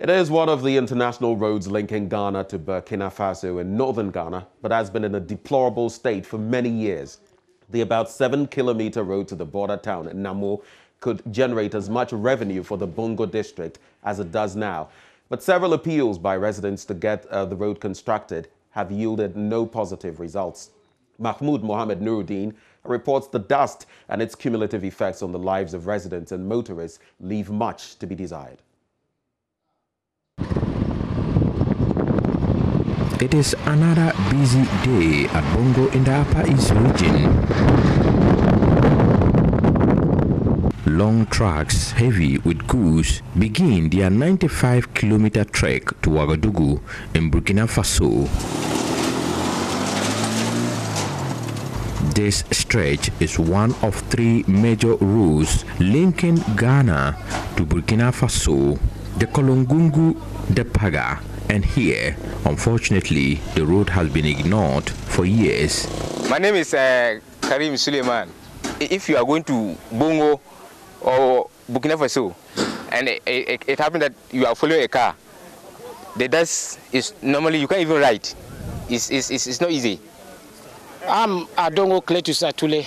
It is one of the international roads linking Ghana to Burkina Faso in northern Ghana, but has been in a deplorable state for many years. The about 7-kilometer road to the border town, Namo, could generate as much revenue for the Bongo district as it does now. But several appeals by residents to get the road constructed have yielded no positive results. Mahmoud Mohammed Nuruddin reports the dust and its cumulative effects on the lives of residents and motorists leave much to be desired. It is another busy day at Bongo in the Upper East region. Long trucks heavy with goods begin their 95-kilometer trek to Ouagadougou in Burkina Faso. This stretch is one of 3 major roads linking Ghana to Burkina Faso, the Kolongungu, the Paga, and here, unfortunately, the road has been ignored for years. My name is Karim Suleiman. If you are going to Bongo or Burkina Faso, and it happened that you are following a car, the dust is normally you can't even ride. It's not easy. I'm Adongo Cletus Atule.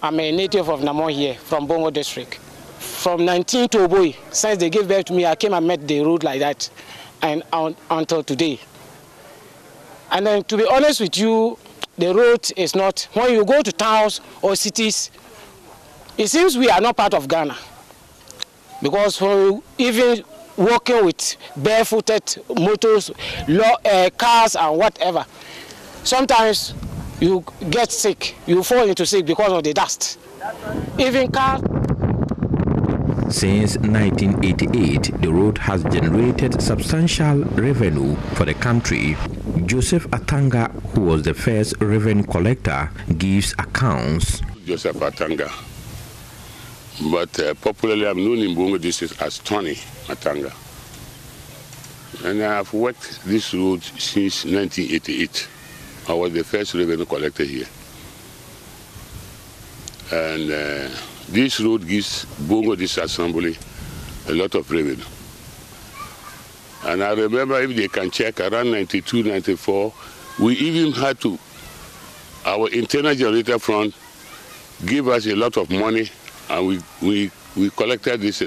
I'm a native of Namon here from Bongo district. From 19 to Oboi, since they gave birth to me, I came and met the road like that. And until today. And then, to be honest with you, the road is not, when you go to towns or cities, it seems we are not part of Ghana. Because when even walking with barefooted motors, cars and whatever, sometimes you get sick, you fall into sick because of the dust. Even cars. Since 1988, the road has generated substantial revenue for the country. Joseph Atanga, who was the first revenue collector, gives accounts. Joseph Atanga, but popularly I'm known in Bongo district as Tony Atanga. And I have worked this road since 1988. I was the first revenue collector here. And this road gives Bongo District Assembly a lot of revenue. And I remember, if they can check, around 92, 94, we even had to, our internal generator fund gave us a lot of money, and we collected this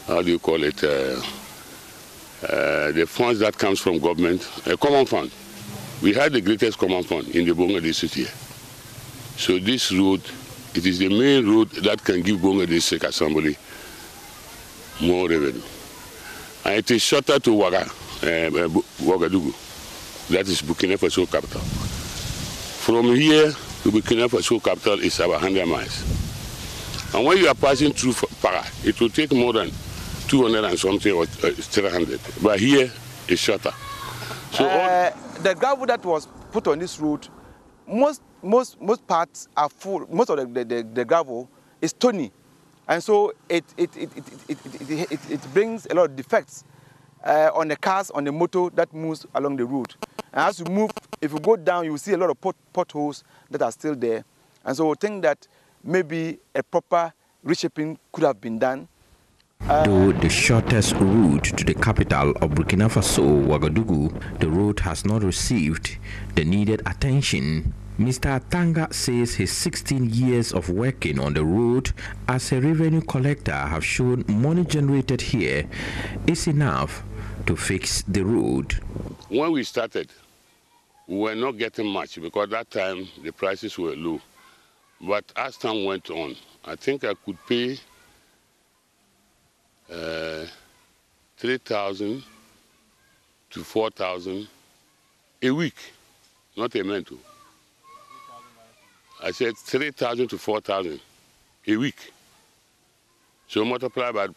how do you call it, the funds that comes from government, a common fund. We had the greatest common fund in the Bongo District here. So this road, it is the main road that can give Bongo District Assembly more revenue. And it is shorter to Ouagadougou, that is Burkina Faso capital. From here to Burkina Faso capital is about 100 miles. And when you are passing through Para, it will take more than 200 and something or 300. But here it's shorter. So the gravel that was put on this road, most parts are full. Most of the gravel is stony, and so it brings a lot of defects on the cars, on the motor that moves along the road. And as you move, if you go down, you will see a lot of potholes that are still there. And so we think that maybe a proper reshaping could have been done. Though the shortest route to the capital of Burkina Faso, Ouagadougou, the road has not received the needed attention. Mr. Atanga says his 16 years of working on the road as a revenue collector have shown money generated here is enough to fix the road. When we started, we were not getting much because that time the prices were low. But as time went on, I think I could pay 3,000 to 4,000 a week, not a month. I said 3,000 to 4,000 a week. So multiply by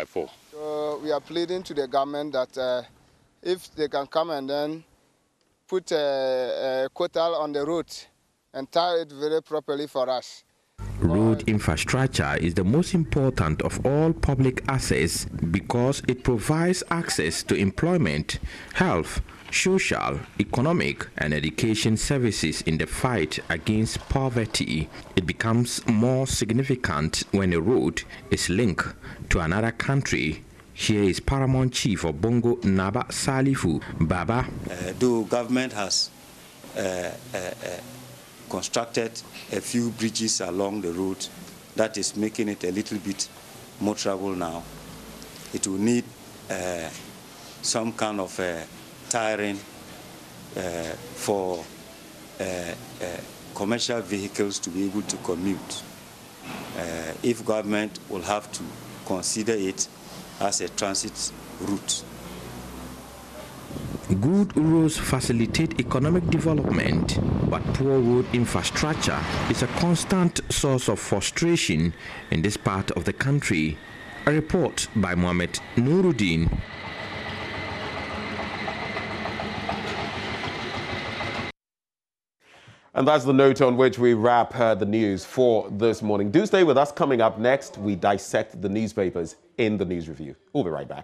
4. So we are pleading to the government that if they can come and then put a quota on the road and tie it very properly for us. Road infrastructure is the most important of all public assets because it provides access to employment, health, social, economic, and education services in the fight against poverty. It becomes more significant when a road is linked to another country. Here is Paramount Chief of Bongo, Naba Salifu Baba. Though government has constructed a few bridges along the road, that is making it a little bit more trouble now. It will need some kind of tiring for commercial vehicles to be able to commute. If government will have to consider it as a transit route. Good roads facilitate economic development, but poor road infrastructure is a constant source of frustration in this part of the country. A report by Mohamed Nuruddin. And that's the note on which we wrap the news for this morning. Do stay with us. Coming up next, we dissect the newspapers in the News Review. We'll be right back.